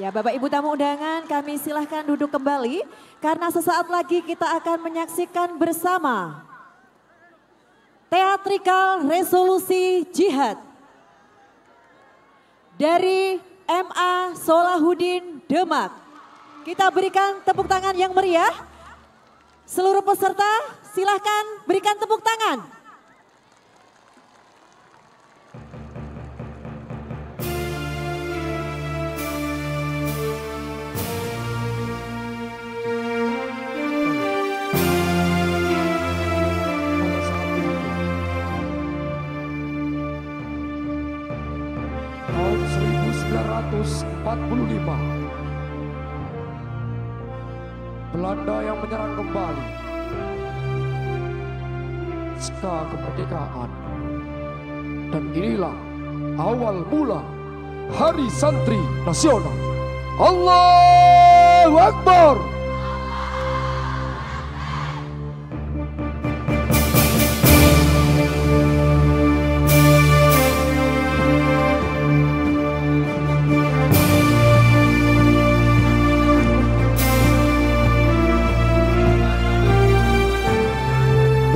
Ya Bapak Ibu tamu undangan, kami silahkan duduk kembali karena sesaat lagi kita akan menyaksikan bersama Teatrikal Resolusi Jihad dari MA Solahuddin Demak. Kita berikan tepuk tangan yang meriah. Seluruh peserta silahkan berikan tepuk tangan. Tahun 1945, Belanda yang menyerang kembali pasca kemerdekaan, dan inilah awal mula Hari Santri Nasional. Allahu Akbar.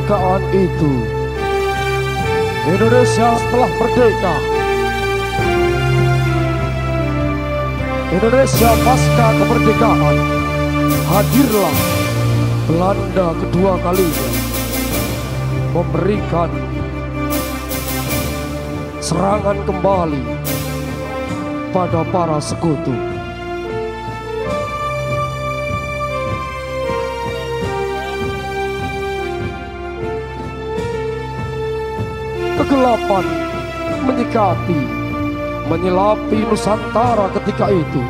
Kemerdekaan itu, Indonesia setelah merdeka, Indonesia pasca kemerdekaan, hadirlah Belanda kedua kalinya memberikan serangan kembali pada para sekutu. Kegelapan menyelapi Nusantara ketika itu.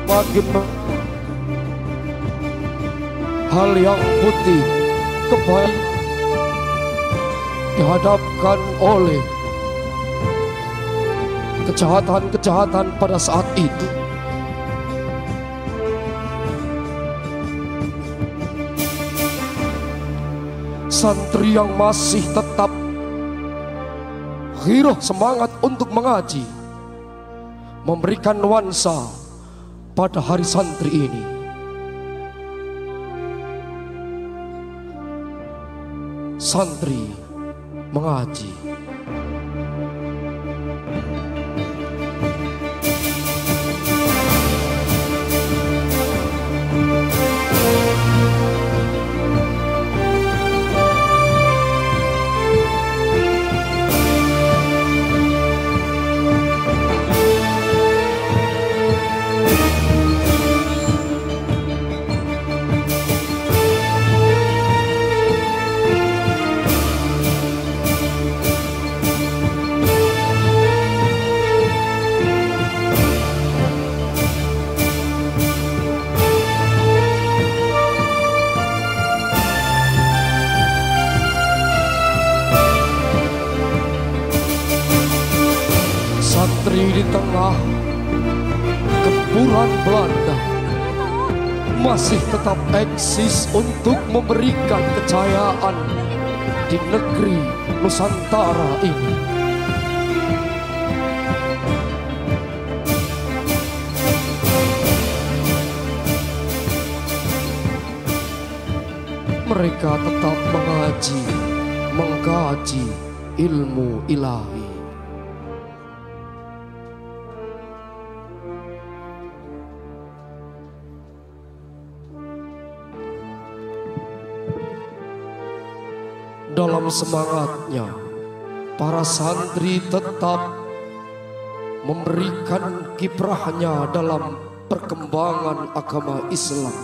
Bagaimana hal yang putih kembali dihadapkan oleh kejahatan-kejahatan pada saat itu. Santri yang masih tetap giroh semangat untuk mengaji, memberikan nuansa pada hari santri ini. Santri mengaji. Santri di tengah gempuran Belanda masih tetap eksis untuk memberikan kejayaan di negeri Nusantara ini. Mereka tetap mengkaji ilmu ilahi. Dalam semangatnya, para santri tetap memberikan kiprahnya dalam perkembangan agama Islam.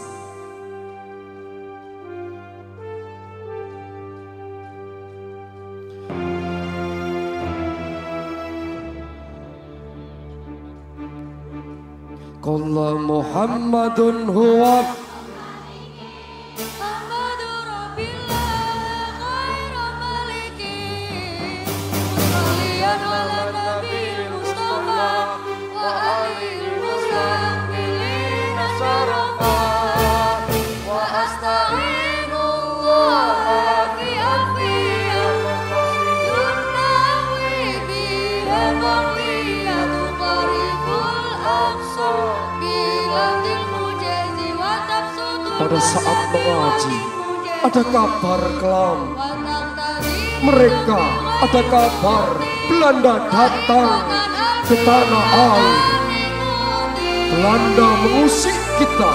Qala Muhammadun huwa wa astagfirullah pada saat mengaji ada kabar kelam. Mereka ada kabar Belanda datang ke tanah air. Belanda mengusik kita.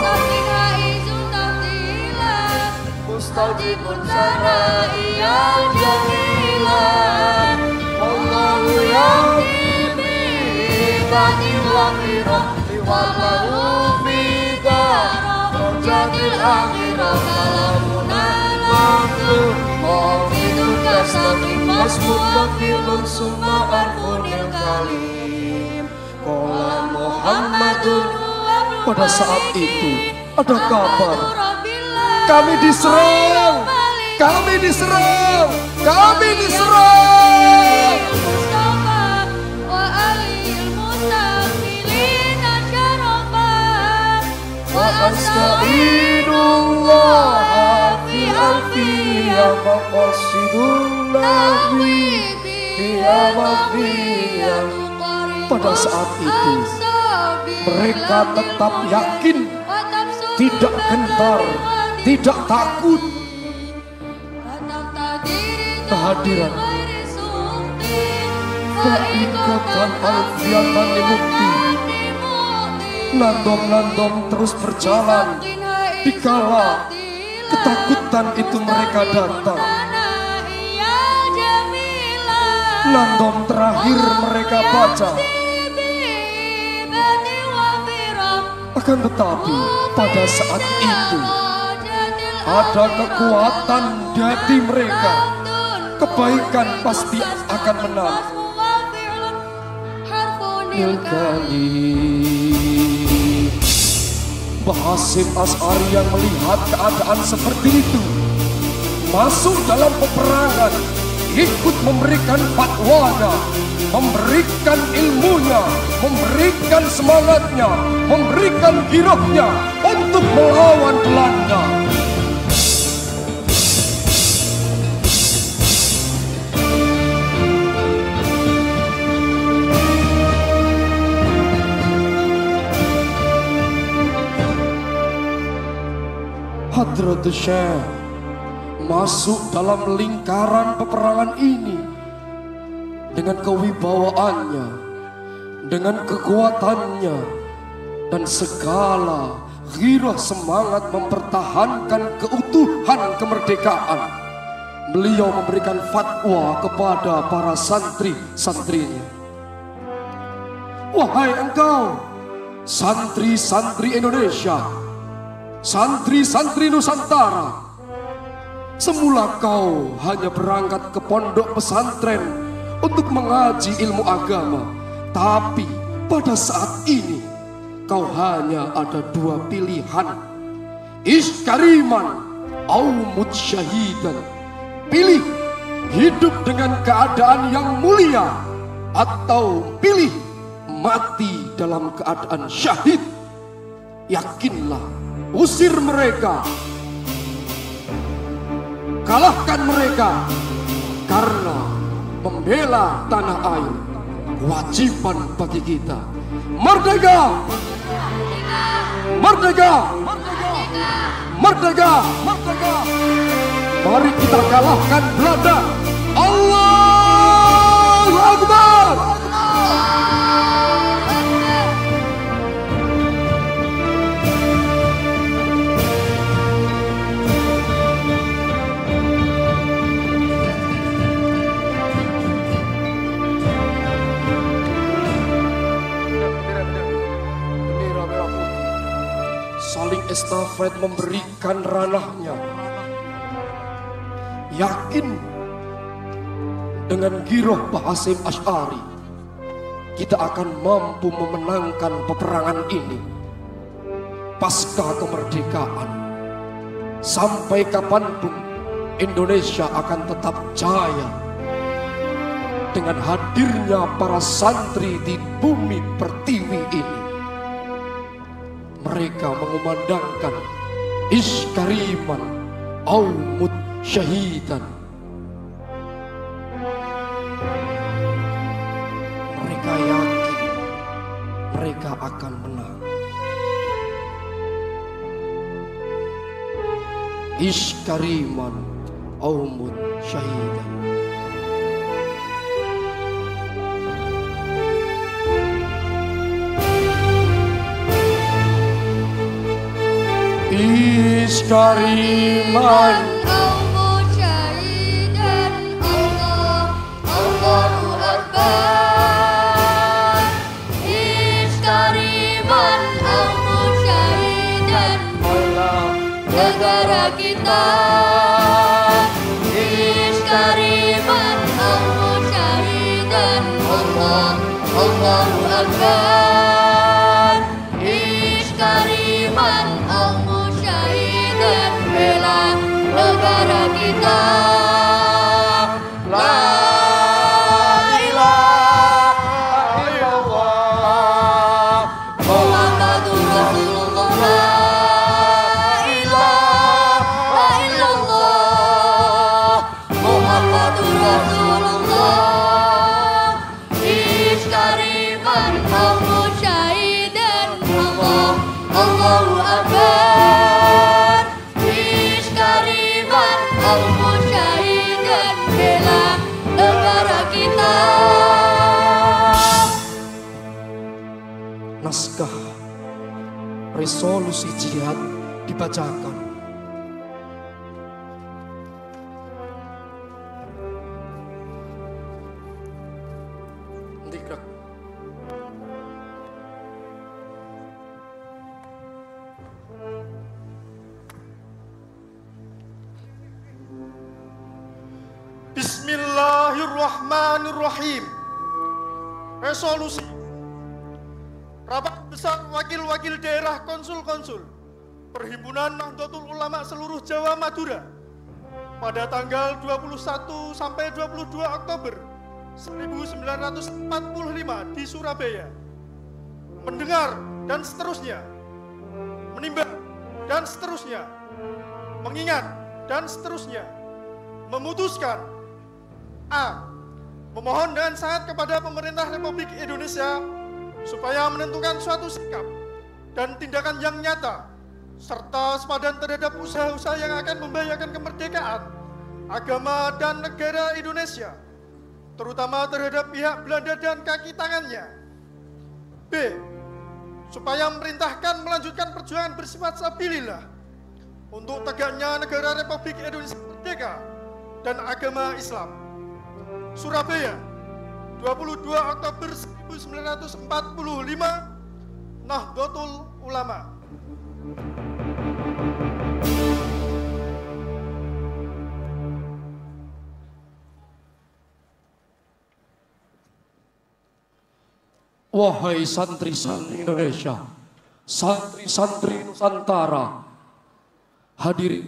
Mustajibun sana iya jamilan. Allahu yaqini bani wa firati wa ma'ufida rojatil akhirah kalamuna waktu ma'ufidun kasabim masmud wakilun summa arfunil kalim Kola Muhammadun. Pada saat itu ada kabar kami diserang, kami diserang, kami diserang. Wa astagfirullah fi alfiyah wa qasidullah fi amafiyah. Pada saat itu mereka tetap yakin, tidak gentar, tidak takut kehadiran Faikatan alfiatan dimukti. Nandom-nandom terus berjalan dikala ketakutan itu mereka datang. Nandom terakhir mereka baca. Akan tetapi pada saat itu ada kekuatan di hati mereka. Kebaikan pasti akan menang. Bahasim Asy'ari yang melihat keadaan seperti itu masuk dalam peperangan, ikut memberikan fatwanya, memberikan ilmunya, memberikan semangatnya, memberikan girohnya untuk melawan Belanda. Hadratus Syekh masuk dalam lingkaran peperangan ini dengan kewibawaannya, dengan kekuatannya, dan segala ghirah semangat mempertahankan keutuhan kemerdekaan. Beliau memberikan fatwa kepada para santri-santrinya. Wahai engkau, santri-santri Indonesia, santri-santri Nusantara, semula kau hanya berangkat ke pondok pesantren untuk mengaji ilmu agama. Tapi pada saat ini kau hanya ada dua pilihan. Iskariman au mut syahidan. Pilih hidup dengan keadaan yang mulia, atau pilih mati dalam keadaan syahid. Yakinlah, usir mereka, kalahkan mereka, karena membela tanah air kewajiban bagi kita. Merdeka! Merdeka! Merdeka! Merdeka! Mari kita kalahkan Belanda. Allahu Akbar! Saling estafet memberikan ranahnya. Yakin dengan giroh Bahasim Asy'ari kita akan mampu memenangkan peperangan ini. Pasca kemerdekaan, sampai kapanpun Indonesia akan tetap jaya dengan hadirnya para santri di bumi pertiwi ini. Mereka mengumandangkan iskariman au mut syahidan. Mereka yakin mereka akan menang. ish kariman au mut syahidan. Ish kariman au mut syahidan. Allah, Allahu Akbar. Ish kariman au mut syahidan. Negara kita ish kariman au mut syahidan. Allah, Allahu Akbar. Ish kariman au mut syahidan. Bela negara kita. La ilaha illallah Muhammadur Rasulullah. Allahu Akbar. Ish kariman au mut syahidan. Bela negara kita. Naskah resolusi jihad dibacakan. Dikrak. Bismillahirrahmanirrahim. Resolusi Rapat Besar Wakil-Wakil Daerah Konsul-Konsul Perhimpunan Nahdlatul Ulama seluruh Jawa Madura pada tanggal 21 sampai 22 Oktober 1945 di Surabaya. Mendengar dan seterusnya, menimbang dan seterusnya, mengingat dan seterusnya, memutuskan A. Memohon dengan sangat kepada pemerintah Republik Indonesia supaya menentukan suatu sikap dan tindakan yang nyata serta sepadan terhadap usaha-usaha yang akan membahayakan kemerdekaan, agama dan negara Indonesia, terutama terhadap pihak Belanda dan kaki tangannya. B. Supaya memerintahkan melanjutkan perjuangan bersifat sabilillah untuk tegaknya negara Republik Indonesia merdeka dan agama Islam. Surabaya, 22 Oktober 1945, Nahdlatul Ulama. Wahai santri-santri Indonesia, santri-santri Nusantara, hadirin,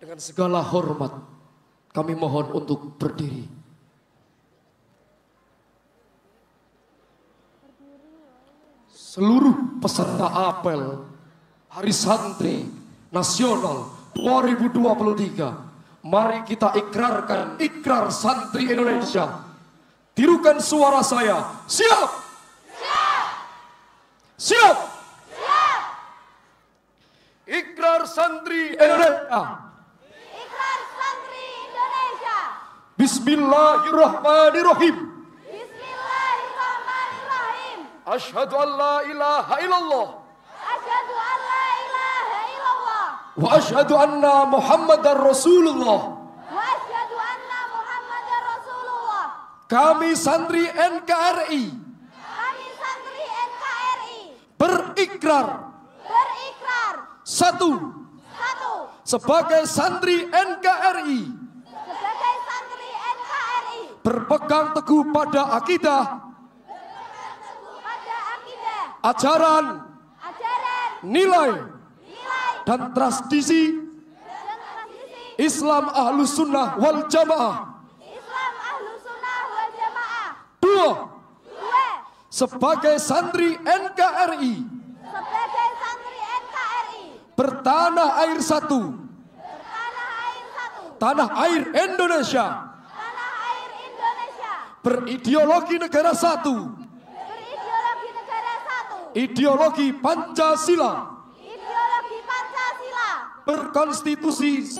dengan segala hormat kami mohon untuk berdiri. Seluruh peserta apel Hari Santri Nasional 2023, mari kita ikrarkan ikrar santri Indonesia. Tirukan suara saya. Siap! Siap! Siap! Siap! Ikrar santri Indonesia. Ikrar santri Indonesia. Bismillahirrahmanirrahim. Asyhadu an la ilaha illallah. Asyhadu an la ilaha illallah. Wa asyhadu anna Muhammadar Rasulullah. Wa asyhadu anna Muhammadar Rasulullah. Kami santri NKRI. Kami santri NKRI. Berikrar. Berikrar. Satu. Sebagai santri NKRI. Sebagai santri NKRI. Berpegang teguh pada akidah. Ajaran, nilai, dan tradisi Islam Ahlus Sunnah wal Jamaah. Dua, sebagai santri NKRI, bertanah air satu, tanah air Indonesia, berideologi negara satu, ideologi Pancasila, berkonstitusi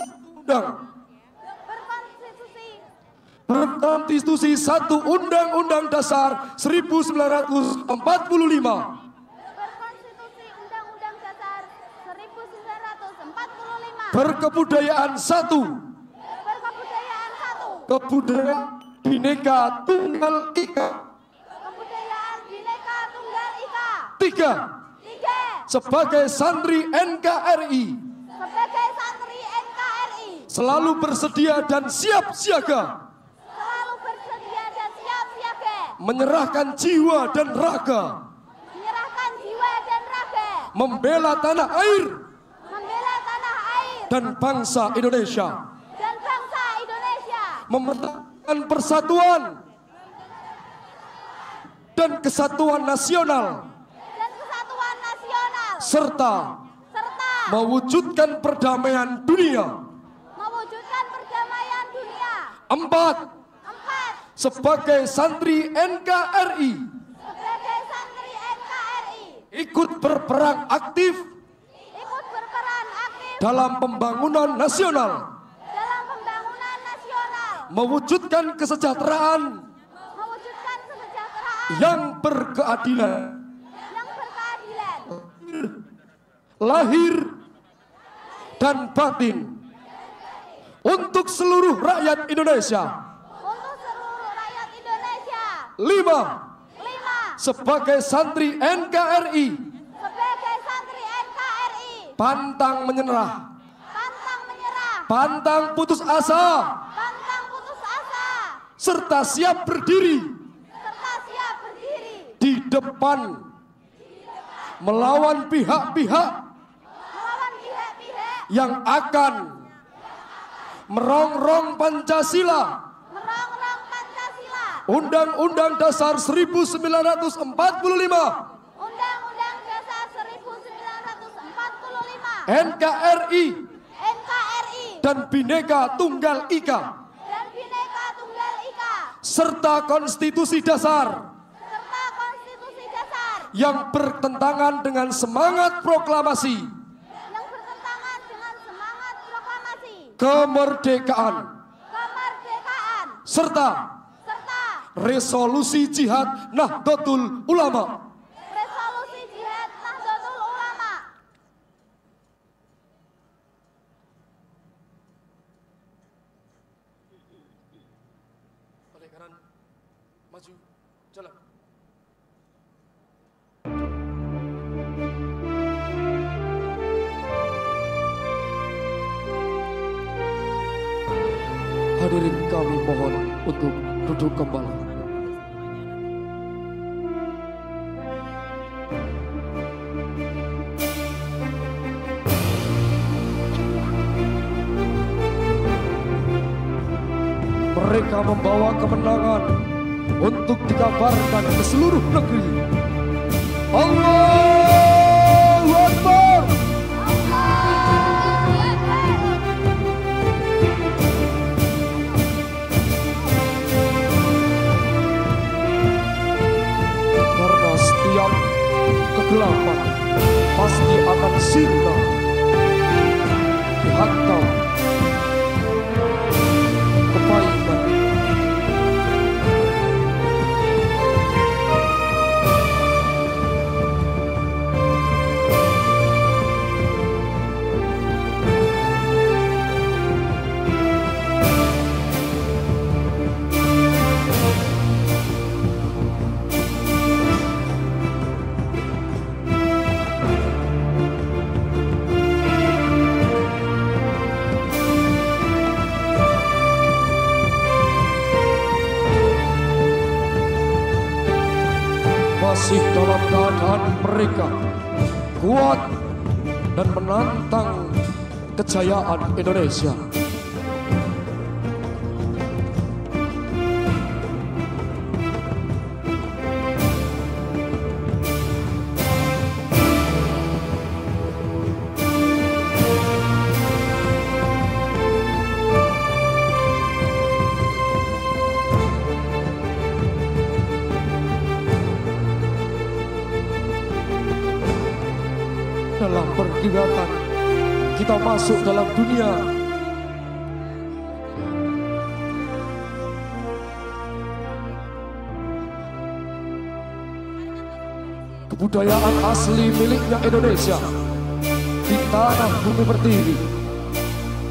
berkonstitusi satu Undang-Undang Dasar 1945. berkonstitusi Undang-Undang Dasar 1945 Berkebudayaan satu berkebudayaan satu Kebudayaan Bhinneka Tunggal Ika. kebudayaan Bhinneka Tunggal Ika. Tiga, Tiga, sebagai santri NKRI sebagai santri NKRI selalu bersedia dan siap siaga selalu bersedia dan siap siaga menyerahkan jiwa dan raga, menyerahkan jiwa dan raga, membela tanah air membela tanah air dan bangsa Indonesia, dan bangsa Indonesia, mempertahankan persatuan dan kesatuan nasional, dan kesatuan nasional, serta serta mewujudkan perdamaian dunia. mewujudkan perdamaian dunia. Empat, Empat, sebagai santri NKRI sebagai santri NKRI ikut berperan aktif ikut berperan aktif dalam pembangunan nasional, dalam pembangunan nasional, mewujudkan kesejahteraan mewujudkan kesejahteraan yang berkeadilan, yang berkeadilan, lahir dan batin untuk seluruh rakyat Indonesia. untuk seluruh rakyat Indonesia. Lima, Lima, sebagai santri NKRI sebagai santri NKRI pantang menyerah, pantang menyerah, pantang putus asa, pantang putus asa, serta siap berdiri serta siap berdiri di depan melawan pihak-pihak melawan pihak-pihak yang akan merongrong Pancasila, merongrong Pancasila, Undang-Undang Dasar 1945, Undang-Undang Dasar 1945, NKRI, NKRI, dan Bhinneka Tunggal Ika, dan Bhinneka Tunggal Ika, serta Konstitusi Dasar serta Konstitusi Dasar yang bertentangan dengan semangat proklamasi yang bertentangan dengan semangat proklamasi kemerdekaan, kemerdekaan, serta serta resolusi jihad Nahdlatul Ulama. resolusi jihad Nahdlatul Ulama. Balik kanan, maju, jalan. Hadirin kami mohon untuk duduk kembali. Mereka membawa kemenangan untuk dikabarkan ke seluruh negeri. Allahu Akbar. Karena setiap kegelapan pasti akan sirna dihantam kebaikan. Masih dalam keadaan mereka kuat dan menantang kejayaan Indonesia. Dalam pergulatan kita kita masuk dalam dunia kebudayaan asli miliknya Indonesia di tanah bumi pertiwi,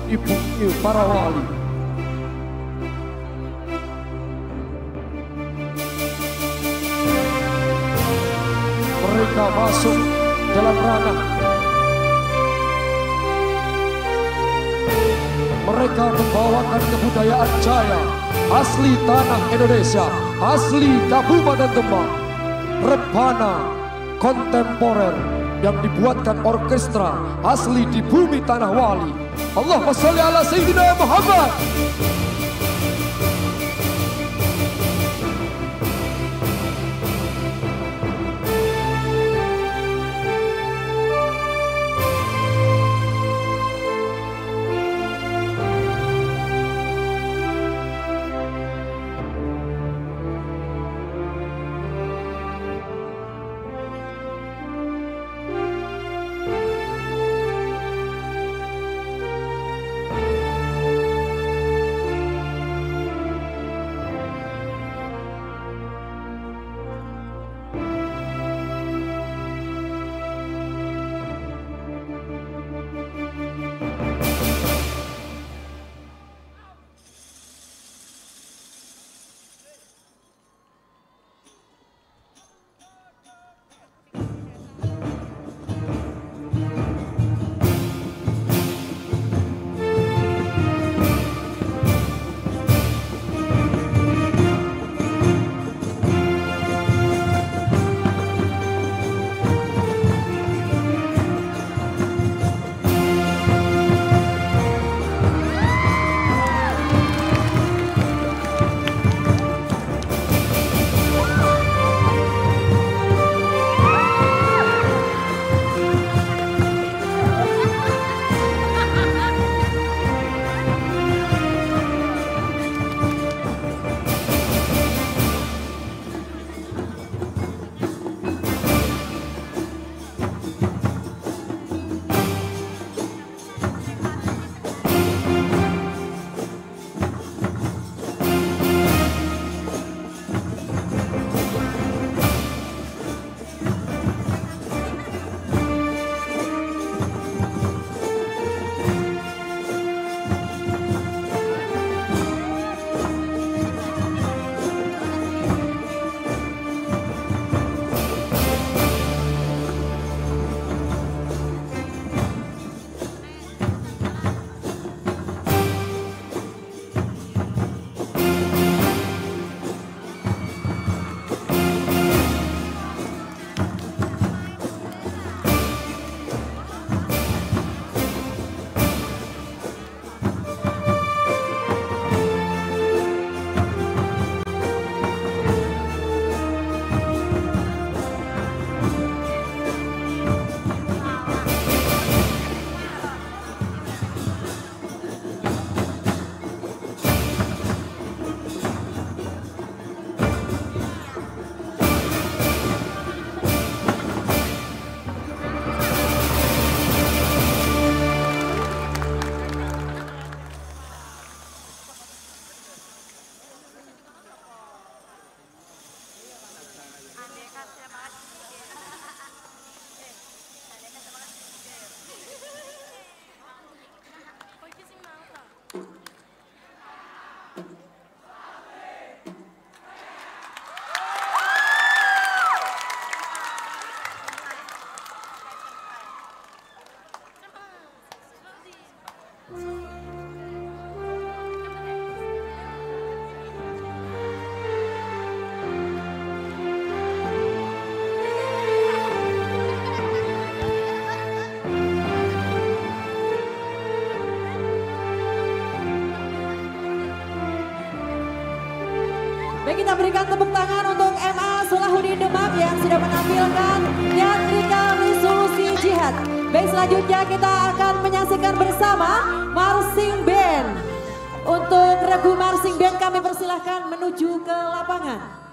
di bumi para wali. Mereka masuk dalam ranah. Mereka membawakan kebudayaan Jaya, asli tanah Indonesia, asli Kabupaten Demak, rebana kontemporer yang dibuatkan orkestra asli di bumi tanah wali. Allahumma sholli ala Sayyidina Muhammad. Baik, kita berikan tepuk tangan untuk MA Solahuddin Demak yang sudah menampilkan Nyantrika Resolusi Jihad. Baik, selanjutnya kita akan menyaksikan bersama Marching Band. Untuk regu Marching Band kami persilahkan menuju ke lapangan.